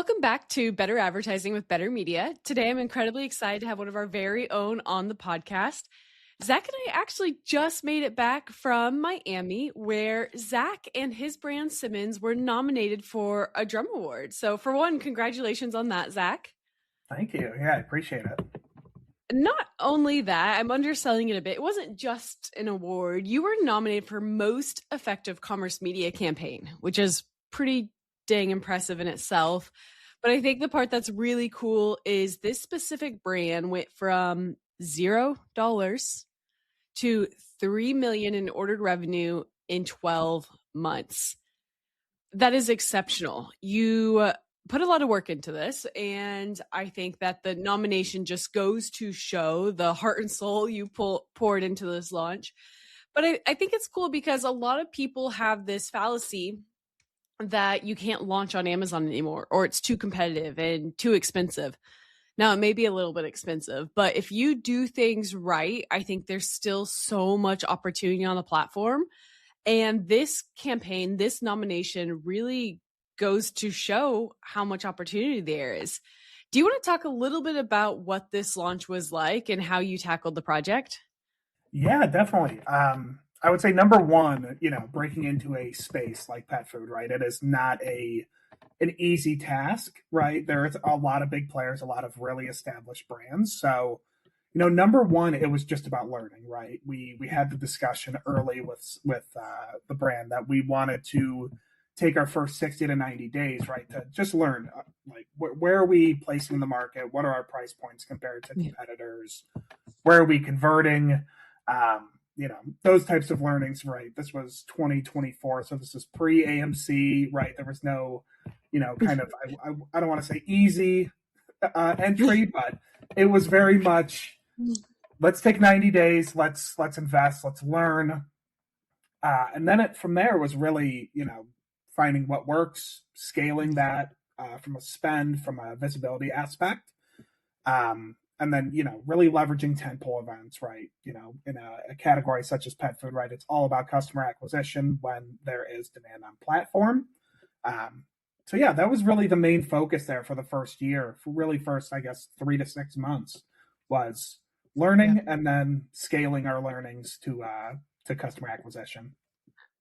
Welcome back to Better Advertising with Better Media. Today, I'm incredibly excited to have one of our very own on the podcast. Zach and I actually just made it back from Miami, where Zach and his brand Simmons were nominated for a drum award. So for one, congratulations on that, Zach. Thank you. Yeah, I appreciate it. Not only that, I'm underselling it a bit. It wasn't just an award. You were nominated for Most Effective Commerce Media Campaign, which is pretty dang impressive in itself. But I think the part that's really cool is this specific brand went from $0 to $3 million in ordered revenue in 12 months. That is exceptional. You put a lot of work into this, and I think that the nomination just goes to show the heart and soul you poured into this launch. But I think it's cool because a lot of people have this fallacy that you can't launch on Amazon anymore, or it's too competitive and too expensive. Now, it may be a little bit expensive, but if you do things right, I think there's still so much opportunity on the platform. And this campaign, this nomination really goes to show how much opportunity there is. Do you want to talk a little bit about what this launch was like and how you tackled the project? Yeah, definitely. I would say number one, breaking into a space like pet food, right? It is not an easy task, right? There's a lot of big players, a lot of really established brands. So, number one, it was just about learning, right? We had the discussion early with the brand that we wanted to take our first 60 to 90 days, right, to just learn, like where are we placing in the market? What are our price points compared to competitors? Where are we converting? Those types of learnings, right? This was 2024, so this is pre-AMC, right? There was no, kind of, I don't want to say easy entry, but it was very much, let's take 90 days, let's invest, let's learn. And then from there was really, finding what works, scaling that from a spend, from a visibility aspect. And then, really leveraging tentpole events, right? In a category such as pet food, right? It's all about customer acquisition when there is demand on platform. So yeah, that was really the main focus there for the first year, for really first, I guess, 3 to 6 months was learning and then scaling our learnings to customer acquisition.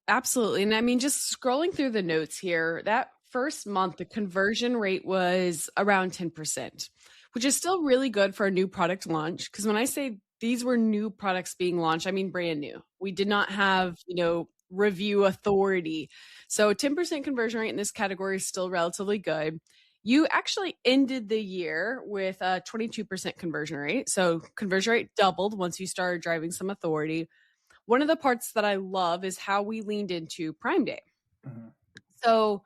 Absolutely. And I mean, just scrolling through the notes here, that first month, the conversion rate was around 10%, which is still really good for a new product launch. Because when I say these were new products being launched, I mean brand new. We did not have, review authority. So 10% conversion rate in this category is still relatively good. You actually ended the year with a 22% conversion rate. So conversion rate doubled once you started driving some authority. One of the parts that I love is how we leaned into Prime Day. Mm-hmm. So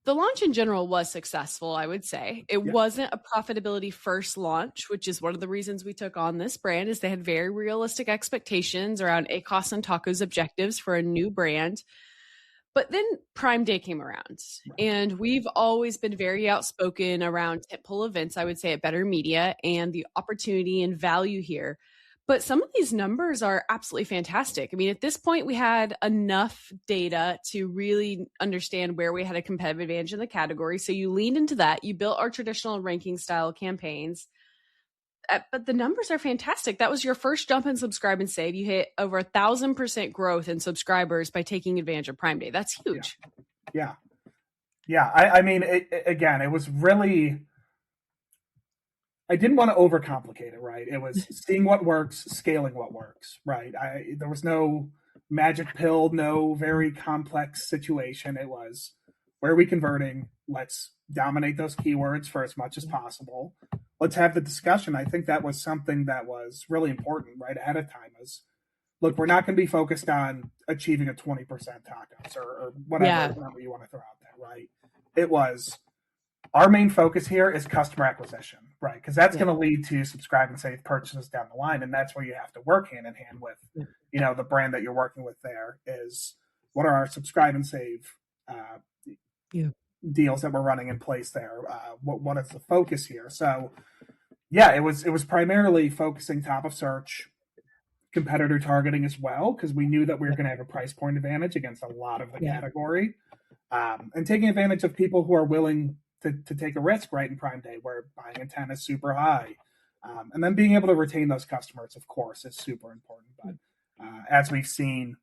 the launch in general was successful, I would say. It wasn't a profitability first launch, which is one of the reasons we took on this brand, is they had very realistic expectations around ACOS and Taco's objectives for a new brand. But then Prime Day came around, and we've always been very outspoken around tentpole events, I would say, at Better Media and the opportunity and value here. But some of these numbers are absolutely fantastic. I mean, at this point, we had enough data to really understand where we had a competitive advantage in the category. So you leaned into that. You built our traditional ranking style campaigns. But the numbers are fantastic. That was your first jump in subscribe and save. You hit over 1,000% growth in subscribers by taking advantage of Prime Day. That's huge. Yeah. I mean, it was really... I didn't want to overcomplicate it, right? It was seeing what works, scaling what works, right? There was no magic pill, no very complex situation. It was, where are we converting? Let's dominate those keywords for as much as possible. Let's have the discussion. I think that was something that was really important right ahead of time is, look, we're not going to be focused on achieving a 20% tacos or whatever number you want to throw out there, right? It was, our main focus here is customer acquisition, right? Because that's going to lead to subscribe and save purchases down the line. And that's where you have to work hand in hand with, the brand that you're working with there is, what are our subscribe and save deals that we're running in place there? What is the focus here? So yeah, it was primarily focusing top of search, competitor targeting as well, because we knew that we were going to have a price point advantage against a lot of the category, and taking advantage of people who are willing to take a risk right in Prime Day where buying intent is super high. And then being able to retain those customers, of course, is super important. But as we've seen,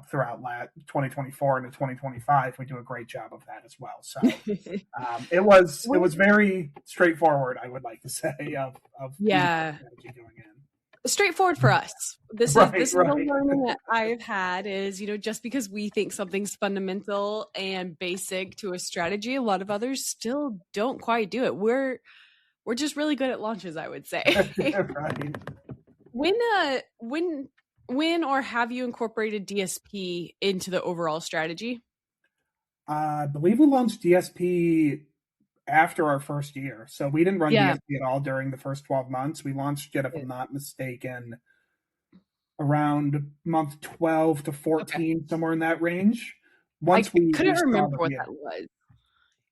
throughout 2024 into 2025, we do a great job of that as well. So it was very straightforward, I would like to say, of Yeah. strategy going in. Straightforward for us. This Right, is right. the learning that I've had is, just because we think something's fundamental and basic to a strategy, a lot of others still don't quite do it. We're just really good at launches, I would say. Right. When or have you incorporated DSP into the overall strategy? I believe we launched DSP after our first year. So we didn't run Yeah. DSP at all during the first 12 months. We launched it, if I'm not mistaken, around month 12 to 14, Okay. somewhere in that range. I We couldn't saw remember what that, that was.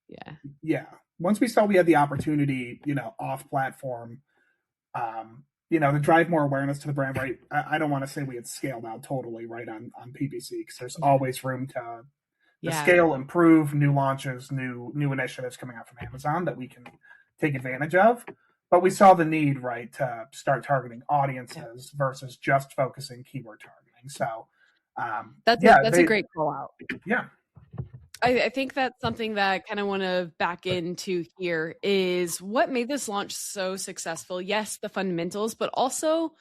Yeah. yeah. Once we saw we had the opportunity, off platform, to drive more awareness to the brand, right? I don't want to say we had scaled out totally right on PPC, because there's always room to scale, improve, new launches, new initiatives coming out from Amazon that we can take advantage of. But we saw the need, right, to start targeting audiences versus just focusing keyword targeting. So that's a great call out. Yeah. I think that's something that I kind of want to back into here is what made this launch so successful. Yes, the fundamentals, but also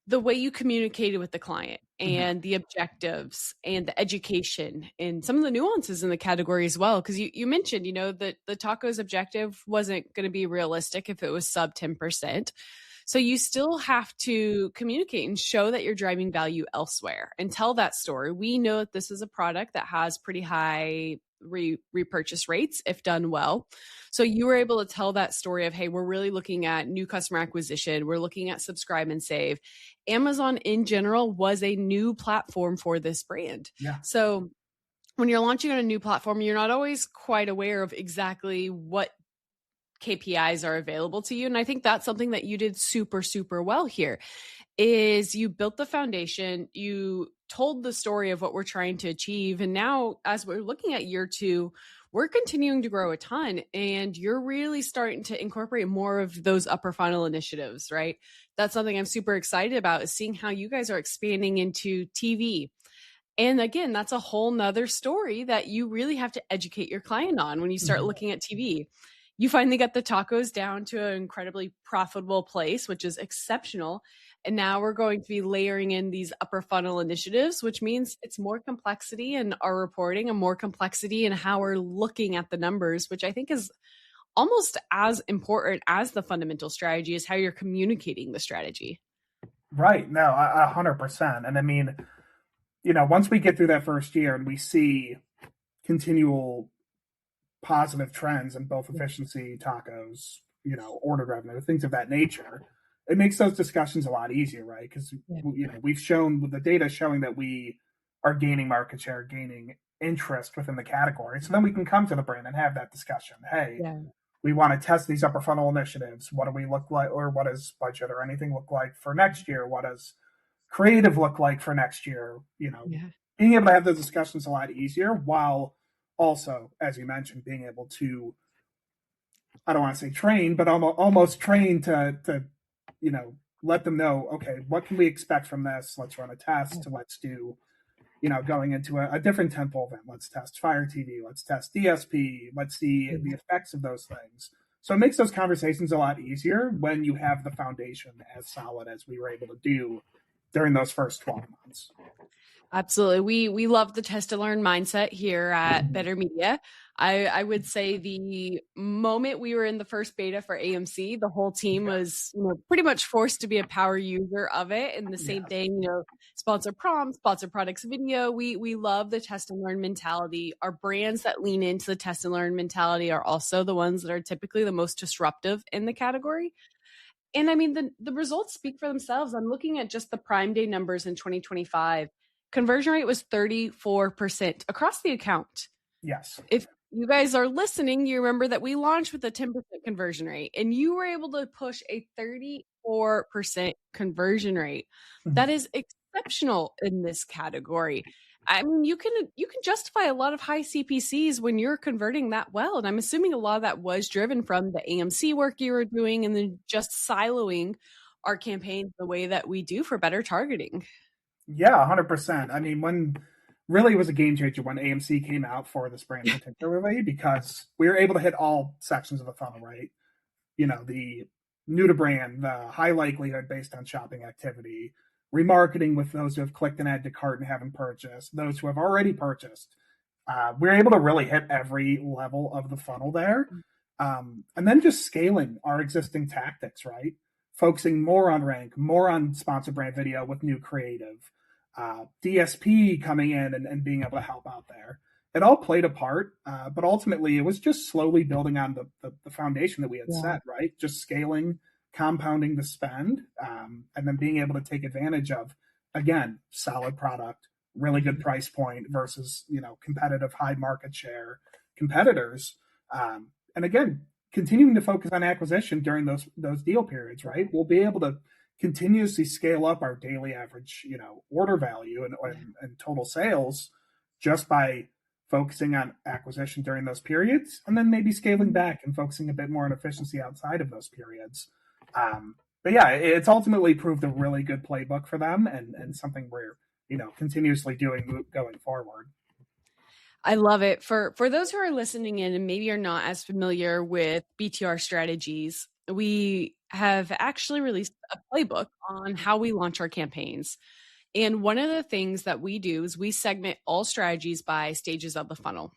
the way you communicated with the client and the objectives and the education and some of the nuances in the category as well. Because you mentioned, that the tacos objective wasn't going to be realistic if it was sub 10%. So you still have to communicate and show that you're driving value elsewhere and tell that story. We know that this is a product that has pretty high repurchase rates if done well. So you were able to tell that story of, hey, we're really looking at new customer acquisition. We're looking at subscribe and save. Amazon in general was a new platform for this brand. Yeah. So when you're launching on a new platform, you're not always quite aware of exactly what KPIs are available to you. And I think that's something that you did super, super well here is you built the foundation, you told the story of what we're trying to achieve. And now as we're looking at year 2, we're continuing to grow a ton and you're really starting to incorporate more of those upper funnel initiatives, right? That's something I'm super excited about is seeing how you guys are expanding into TV. And again, that's a whole nother story that you really have to educate your client on when you start looking at TV. You finally got the tacos down to an incredibly profitable place, which is exceptional. And now we're going to be layering in these upper funnel initiatives, which means it's more complexity in our reporting and more complexity in how we're looking at the numbers, which I think is almost as important as the fundamental strategy is how you're communicating the strategy. Right. No, 100%. And I mean, once we get through that first year and we see continual positive trends in both efficiency, tacos, order revenue, things of that nature, it makes those discussions a lot easier, right? Because we've shown with the data showing that we are gaining market share, gaining interest within the category. So then we can come to the brand and have that discussion. Hey, we want to test these upper funnel initiatives. What do we look like, or what does budget or anything look like for next year? What does creative look like for next year? Being able to have those discussions a lot easier while also, as you mentioned, being able to, I don't want to say train, but almost train to let them know, okay, what can we expect from this? Let's run a test. Let's do, going into a different tempo event. Let's test Fire TV. Let's test DSP. Let's see the effects of those things. So it makes those conversations a lot easier when you have the foundation as solid as we were able to do during those first 12 months. Absolutely. We love the test and learn mindset here at Better Media. I would say the moment we were in the first beta for AMC, the whole team was pretty much forced to be a power user of it. And the same thing, sponsor prompts, sponsor products video. We love the test and learn mentality. Our brands that lean into the test and learn mentality are also the ones that are typically the most disruptive in the category. And I mean, the results speak for themselves. I'm looking at just the Prime Day numbers in 2025. Conversion rate was 34% across the account. Yes. If you guys are listening, you remember that we launched with a 10% conversion rate and you were able to push a 34% conversion rate. That is exceptional in this category. I mean, you can justify a lot of high CPCs when you're converting that well, and I'm assuming a lot of that was driven from the AMC work you were doing, and then just siloing our campaigns the way that we do for better targeting. Yeah, 100%. I mean, when really it was a game changer when AMC came out for this brand particularly because we were able to hit all sections of the funnel, right? The new to brand, the high likelihood based on shopping activity, remarketing with those who have clicked and add to cart and haven't purchased, those who have already purchased. We're able to really hit every level of the funnel there. And then just scaling our existing tactics, right? Focusing more on rank, more on sponsored brand video with new creative, DSP coming in and being able to help out there. It all played a part, but ultimately it was just slowly building on the foundation that we had set, right? Just scaling, compounding the spend, and then being able to take advantage of, again, solid product, really good price point versus, competitive high market share competitors. And again, continuing to focus on acquisition during those deal periods, right? We'll be able to continuously scale up our daily average, order value and total sales just by focusing on acquisition during those periods, and then maybe scaling back and focusing a bit more on efficiency outside of those periods. But yeah, it's ultimately proved a really good playbook for them and something we're, continuously doing going forward. I love it. For those who are listening in and maybe are not as familiar with BTR strategies, we have actually released a playbook on how we launch our campaigns. And one of the things that we do is we segment all strategies by stages of the funnel.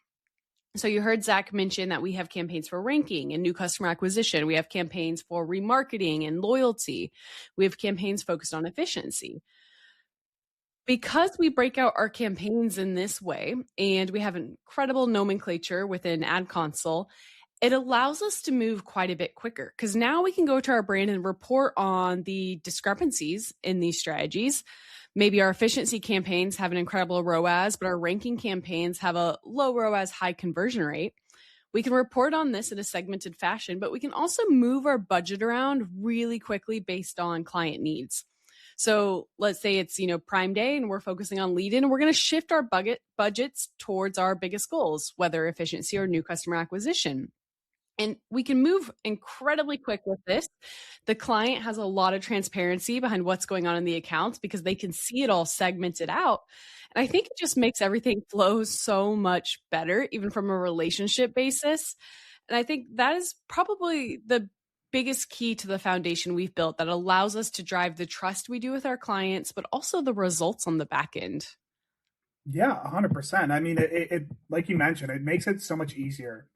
So you heard Zach mention that we have campaigns for ranking and new customer acquisition. We have campaigns for remarketing and loyalty. We have campaigns focused on efficiency. Because we break out our campaigns in this way, and we have incredible nomenclature within Ad Console, it allows us to move quite a bit quicker because now we can go to our brand and report on the discrepancies in these strategies. Maybe our efficiency campaigns have an incredible ROAS, but our ranking campaigns have a low ROAS, high conversion rate. We can report on this in a segmented fashion, but we can also move our budget around really quickly based on client needs. So let's say it's, Prime Day and we're focusing on lead in, and we're going to shift our budgets towards our biggest goals, whether efficiency or new customer acquisition. And we can move incredibly quick with this. The client has a lot of transparency behind what's going on in the accounts because they can see it all segmented out. And I think it just makes everything flow so much better, even from a relationship basis. And I think that is probably the biggest key to the foundation we've built that allows us to drive the trust we do with our clients, but also the results on the back end. Yeah, 100%. I mean, it like you mentioned, it makes it so much easier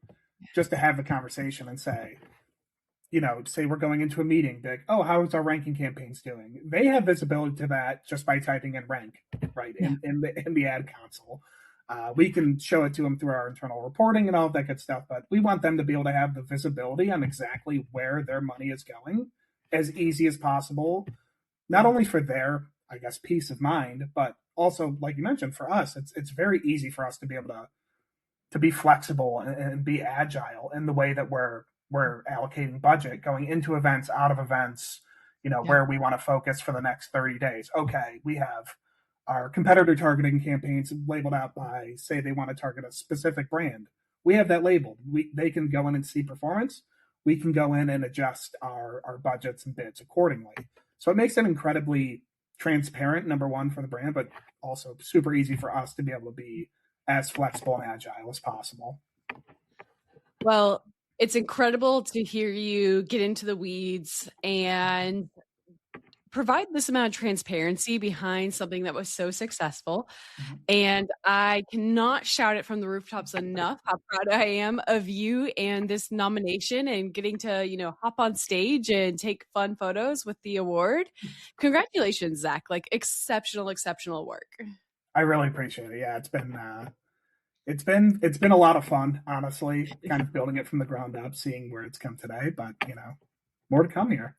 just to have the conversation and say, say we're going into a meeting, like, oh, how is our ranking campaigns doing? They have visibility to that just by typing in rank, right, in the ad console. We can show it to them through our internal reporting and all of that good stuff, but we want them to be able to have the visibility on exactly where their money is going as easy as possible, not only for their, I guess, peace of mind, but also, like you mentioned, for us, it's very easy for us to be able to be flexible and be agile in the way that we're allocating budget, going into events, out of events, where we want to focus for the next 30 days. Okay, we have our competitor targeting campaigns labeled out by, say they want to target a specific brand. We have that labeled. They can go in and see performance. We can go in and adjust our budgets and bids accordingly. So it makes it incredibly transparent, number one, for the brand, but also super easy for us to be able to be as flexible and agile as possible. Well, it's incredible to hear you get into the weeds and provide this amount of transparency behind something that was so successful. Mm-hmm. And I cannot shout it from the rooftops enough how proud I am of you and this nomination and getting to, hop on stage and take fun photos with the award. Congratulations, Zach. Exceptional work. I really appreciate it. Yeah, it's been a lot of fun, honestly, kind of building it from the ground up, seeing where it's come today, but more to come here.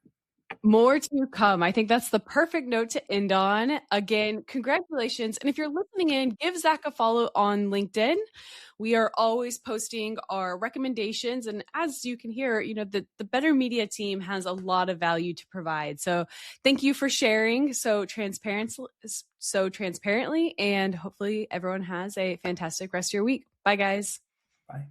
More to come. I think that's the perfect note to end on. Again, congratulations. And if you're listening in, give Zach a follow on LinkedIn. We are always posting our recommendations. And as you can hear, the Better Media team has a lot of value to provide. So thank you for sharing so transparently. And hopefully everyone has a fantastic rest of your week. Bye, guys. Bye.